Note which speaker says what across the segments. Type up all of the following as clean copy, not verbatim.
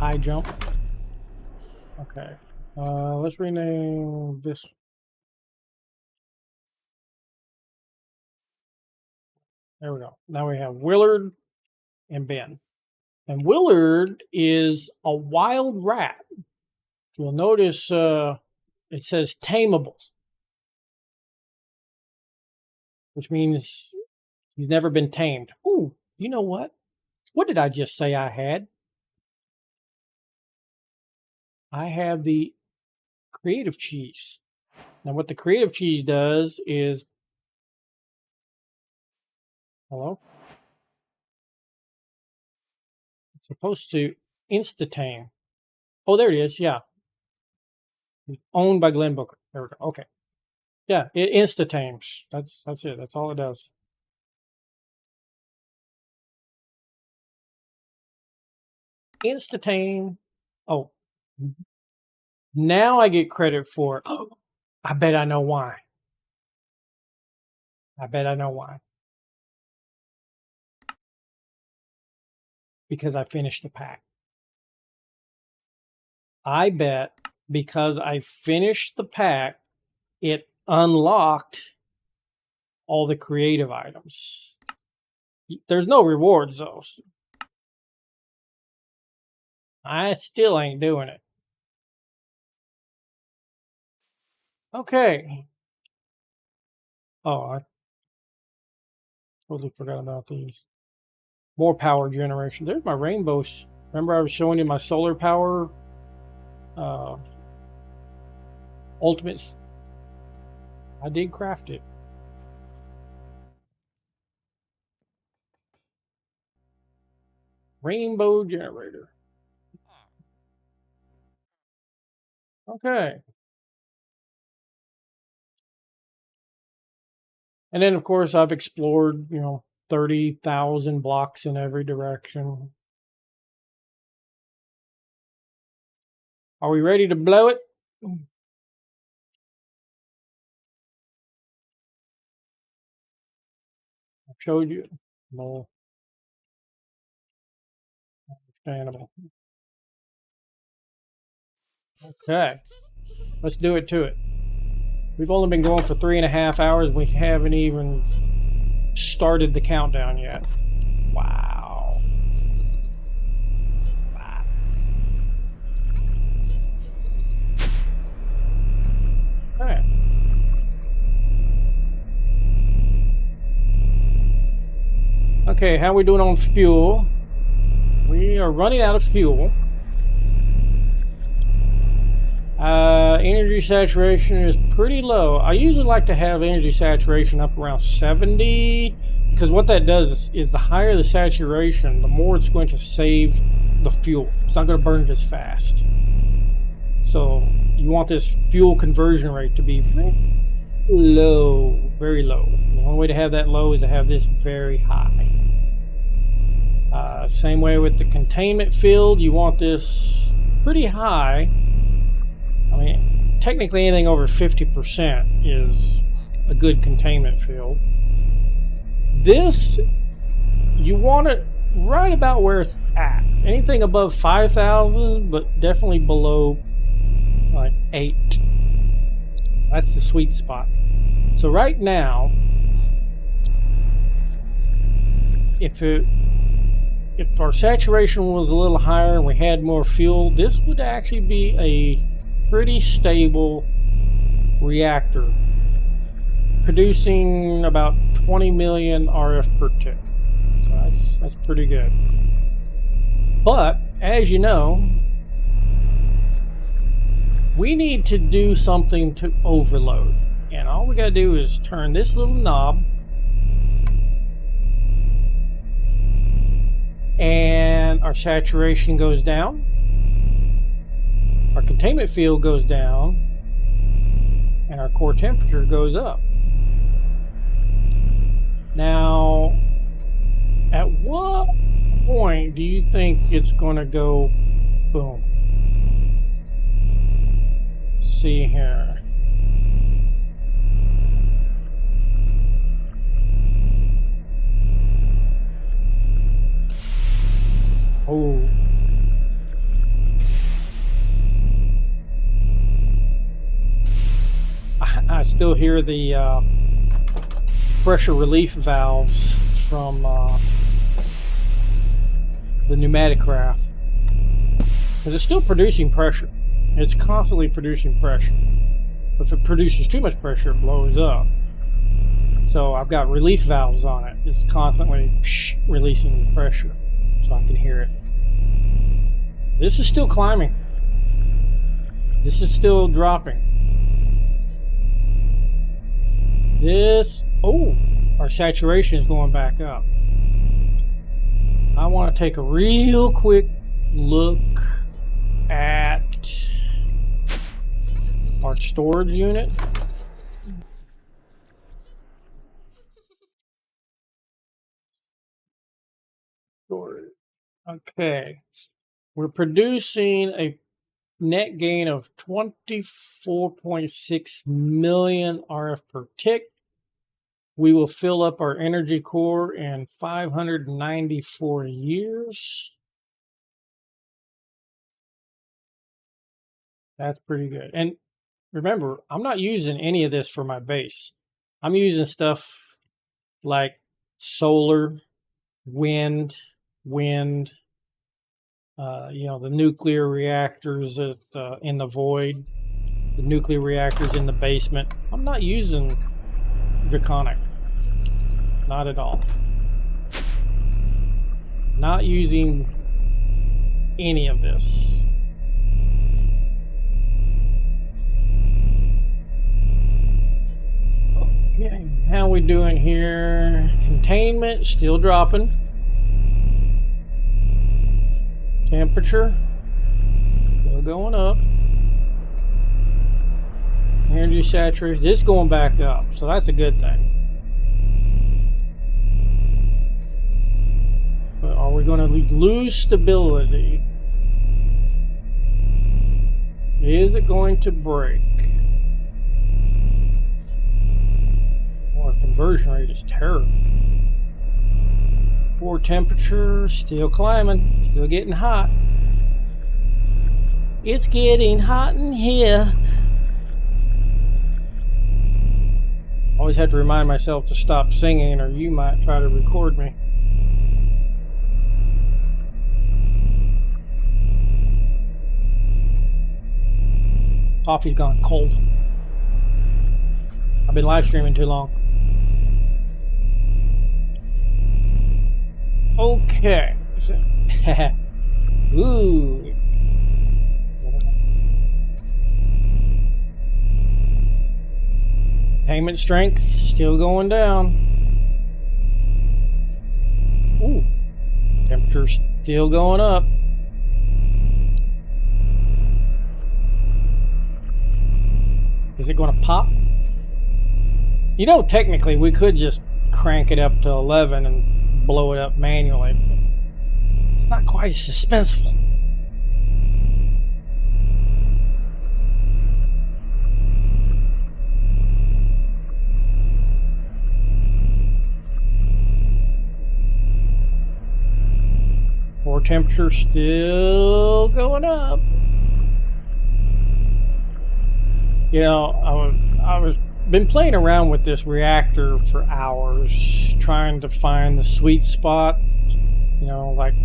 Speaker 1: high jump. Okay. Let's rename this. There we go. Now we have Willard and Ben. And Willard is a wild rat. You'll notice it says tameable, which means he's never been tamed. Ooh, you know what? What did I just say I had? I have the creative cheese. Now what the creative cheese does is... Hello? It's supposed to insta-tame. Oh, there it is. Yeah. Owned by Glenn Booker. There we go. Okay. Yeah, it insta-tames. That's it. That's all it does. Insta-tame. Oh. Now I get credit for it. Oh, I bet I know why. I bet I know why. Because I finished the pack. I bet because I finished the pack, it unlocked all the creative items. There's no rewards, though. I still ain't doing it. Okay. Oh, I totally forgot about these. More power generation. There's my rainbows. Remember I was showing you my solar power ultimates? I did craft it. Rainbow generator. Okay. And then, of course, I've explored, 30,000 blocks in every direction. Are we ready to blow it? I showed you. More understandable. Okay. Let's do it to it. We've only been going for 3.5 hours. We haven't even started the countdown yet. Wow. Wow. All right. Okay, how are we doing on fuel? We are running out of fuel. Energy saturation is pretty low. I usually like to have energy saturation up around 70, because what that does is the higher the saturation, the more it's going to save the fuel. It's not going to burn it as fast. So you want this fuel conversion rate to be low, very low. The only way to have that low is to have this very high. Same way with the containment field, you want this pretty high. I mean, technically anything over 50% is a good containment field. This, you want it right about where it's at. Anything above 5,000, but definitely below like 8. That's the sweet spot. So right now, if our saturation was a little higher and we had more fuel, this would actually be a pretty stable reactor, producing about 20 million RF per tick. So that's pretty good. But as you know, we need to do something to overload, and all we got to do is turn this little knob, and our saturation goes down, our containment field goes down, and our core temperature goes up. Now, at what point do you think it's going to go boom? Let's see here. Oh. still hear the pressure relief valves from the pneumatic craft. Because it's still producing pressure. It's constantly producing pressure. If it produces too much pressure, it blows up. So I've got relief valves on it. It's constantly releasing pressure, so I can hear it. This is still climbing. This is still dropping. Our saturation is going back up. I want to take a real quick look at our storage unit. Storage. Okay. We're producing a net gain of 24.6 million RF per tick. We will fill up our energy core in 594 years. That's pretty good. And remember, I'm not using any of this for my base. I'm using stuff like solar, wind, the nuclear reactors in the void, the nuclear reactors in the basement. I'm not using draconic. Not at all. Not using any of this. Okay, how we doing here? Containment still dropping. Temperature still going up. Energy saturation, this going back up, so that's a good thing. But are we going to lose stability? Is it going to break? Well, our conversion rate is terrible. Core temperature still climbing, still getting hot. It's getting hot in here. Always have to remind myself to stop singing, or you might try to record me. Coffee's gone cold. I've been live streaming too long. Okay. Ooh. Payment strength still going down. Ooh. Temperature still going up. Is it going to pop? You know, technically we could just crank it up to 11 and blow it up manually. But it's not quite as suspenseful. Core temperature still going up. You know, I was been playing around with this reactor for hours, trying to find the sweet spot. You know, like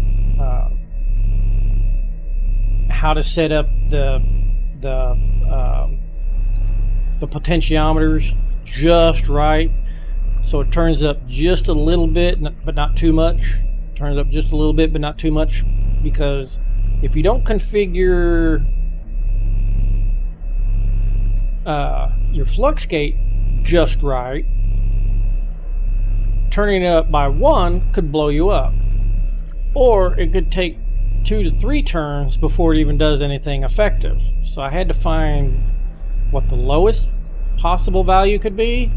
Speaker 1: how to set up the potentiometers just right, so it turns up just a little bit, but not too much. Turns up just a little bit, but not too much, because if you don't configure your flux gate just right, turning it up by 1 could blow you up, or it could take 2 to 3 turns before it even does anything effective. So I had to find what the lowest possible value could be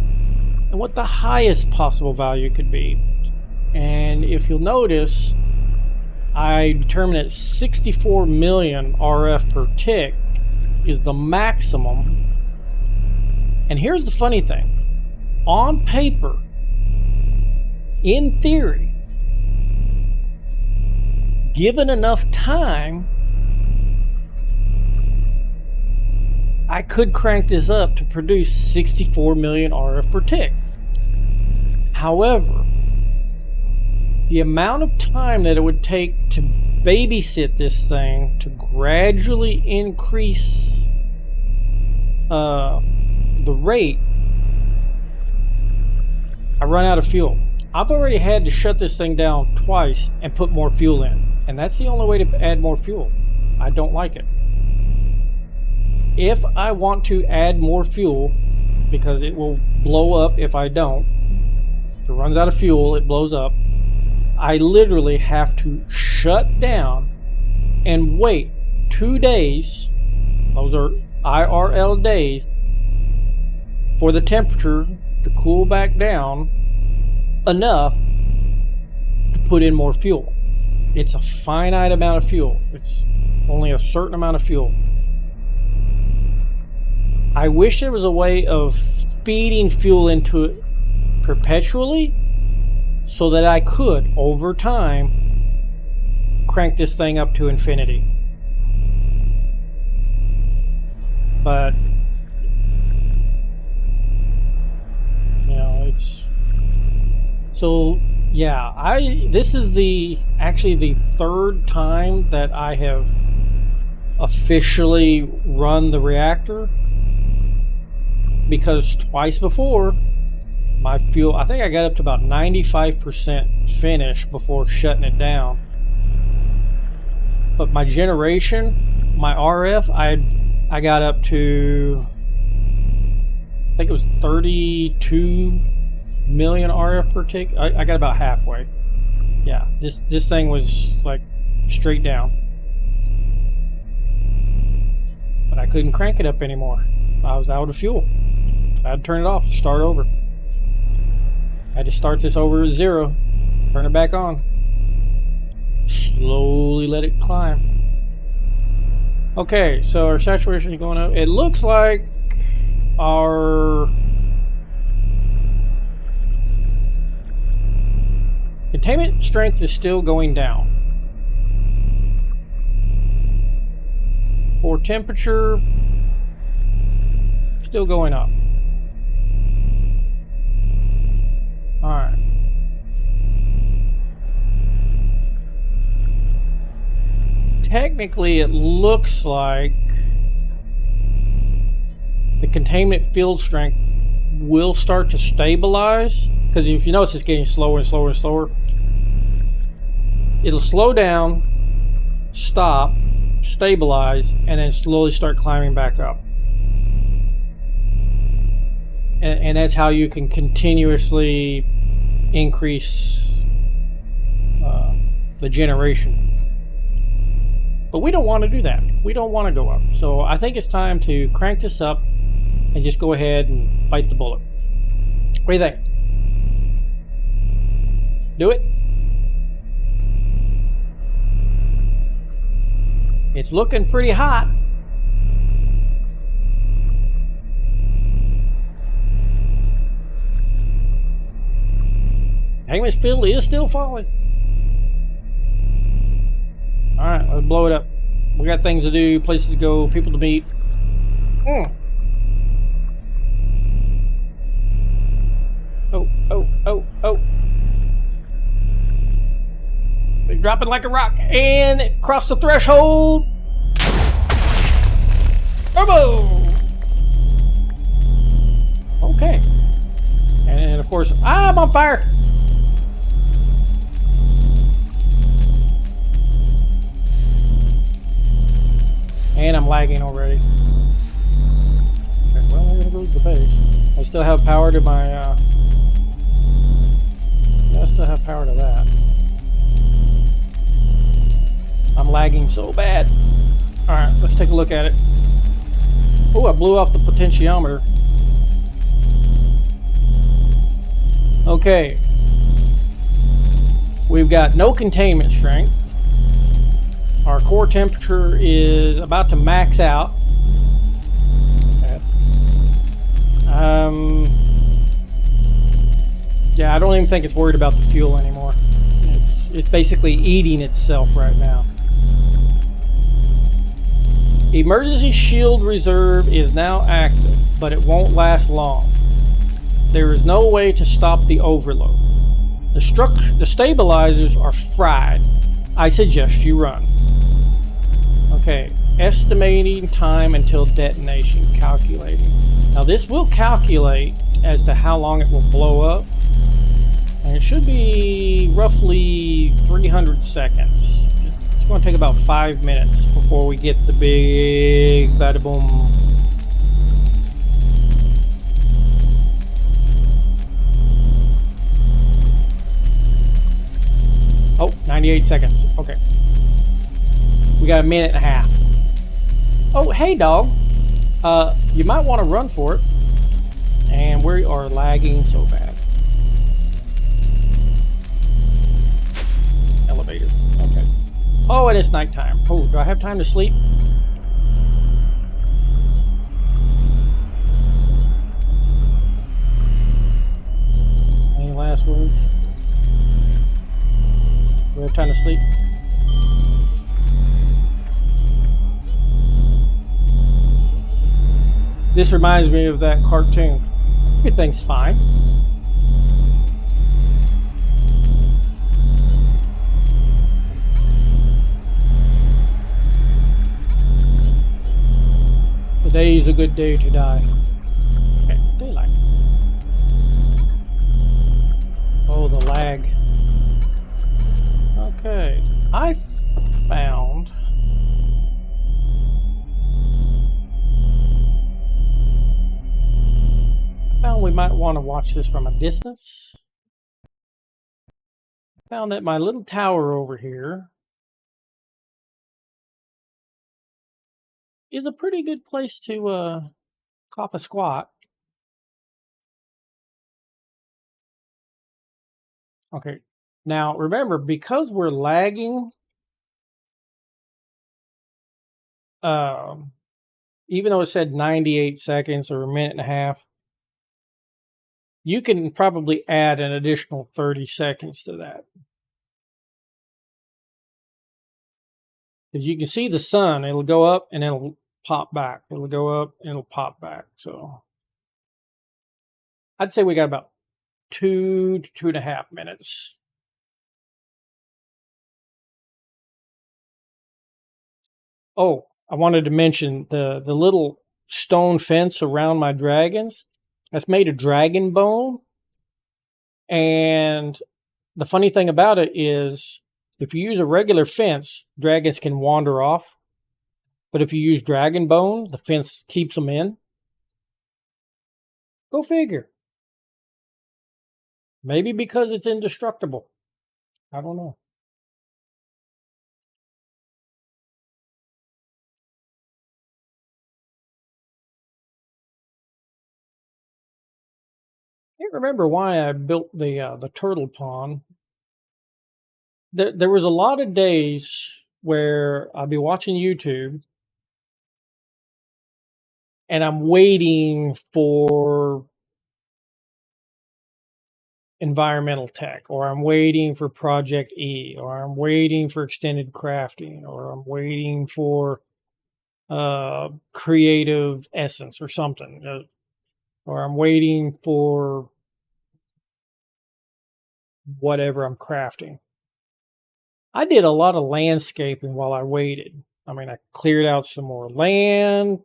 Speaker 1: and what the highest possible value could be. And if you'll notice, I determined that 64 million RF per tick is the maximum. And here's the funny thing. On paper, in theory, given enough time, I could crank this up to produce 64 million RF per tick. However, the amount of time that it would take to babysit this thing to gradually increase the rate, I run out of fuel. I've already had to shut this thing down twice and put more fuel in, and that's the only way to add more fuel. I don't like it. If I want to add more fuel, because it will blow up if I don't, if it runs out of fuel, it blows up, I literally have to shut down and wait 2 days, those are IRL days, for the temperature to cool back down enough to put in more fuel. It's a finite amount of fuel. It's only a certain amount of fuel. I wish there was a way of feeding fuel into it perpetually so that I could, over time, crank this thing up to infinity. But, you know, it's... So, yeah, this is actually the third time that I have officially run the reactor, because twice before, my fuel, I think I got up to about 95% finish before shutting it down. But my generation, my RF, I got up to, I think it was 32 million RF per tick. I got about halfway. Yeah, this thing was like straight down. But I couldn't crank it up anymore. I was out of fuel. I had to turn it off, start over. I had to start this over at 0, turn it back on. Slowly let it climb. Okay, so our saturation is going up. It looks like our containment strength is still going down. For temperature, still going up. Alright. Technically, it looks like the containment field strength will start to stabilize, because if you notice, it's getting slower and slower and slower. It'll slow down, stop, stabilize, and then slowly start climbing back up. And that's how you can continuously increase the generation. But we don't want to do that. We don't want to go up. So I think it's time to crank this up and just go ahead and bite the bullet. What do you think? Do it? It's looking pretty hot. Hangman's field is still falling. Alright, let's blow it up. We got things to do, places to go, people to meet. Oh, oh, oh, oh. We're dropping like a rock and cross the threshold. Turbo! Okay. And of course, I'm on fire. And I'm lagging already. Okay, well, there goes the base. I still have power to my, yeah, I still have power to that. I'm lagging so bad. Alright, let's take a look at it. Oh, I blew off the potentiometer. Okay. We've got no containment strength. Our core temperature is about to max out. Yeah, I don't even think it's worried about the fuel anymore. It's basically eating itself right now. Emergency shield reserve is now active, but it won't last long. There is no way to stop the overload. The stabilizers are fried. I suggest you run. Okay, estimating time until detonation, calculating. Now this will calculate as to how long it will blow up. And it should be roughly 300 seconds. It's going to take about 5 minutes before we get the big bada boom. Oh, 98 seconds. Okay. We got a minute and a half. Oh, hey, dog. You might want to run for it. And we are lagging so bad. Elevator. Okay. Oh, and it's nighttime. Oh, do I have time to sleep? Any last words? Do we have time to sleep? This reminds me of that cartoon. Everything's fine. Today is a good day to die. Okay, daylight. Oh, the lag. Okay, I found we might want to watch this from a distance. Found that my little tower over here is a pretty good place to cop a squat. Okay, now remember, because we're lagging, even though it said 98 seconds or a minute and a half, you can probably add an additional 30 seconds to that. As you can see the sun, it'll go up and it'll pop back. It'll go up and it'll pop back. So I'd say we got about 2 to 2.5 minutes. Oh, I wanted to mention the little stone fence around my dragons. That's made of dragon bone. And the funny thing about it is, if you use a regular fence, dragons can wander off. But if you use dragon bone, the fence keeps them in. Go figure. Maybe because it's indestructible. I don't know. I can't remember why I built the turtle pond. There was a lot of days where I'd be watching YouTube and I'm waiting for environmental tech, or I'm waiting for Project E, or I'm waiting for extended crafting, or I'm waiting for creative essence or something, or I'm waiting for whatever I'm crafting. I did a lot of landscaping while I waited. I mean, I cleared out some more land.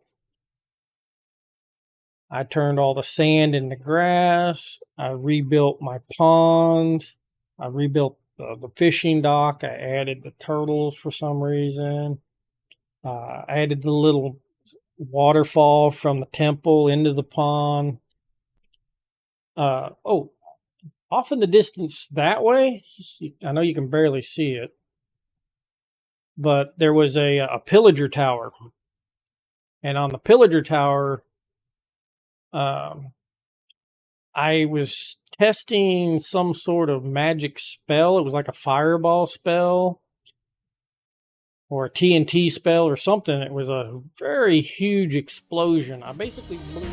Speaker 1: I turned all the sand into grass. I rebuilt my pond. I rebuilt the fishing dock. I added the turtles for some reason. I added the little waterfall from the temple into the pond. Oh, off in the distance that way, I know you can barely see it, but there was a pillager tower. And on the pillager tower, I was testing some sort of magic spell. It was like a fireball spell or a TNT spell or something. It was a very huge explosion. I basically blew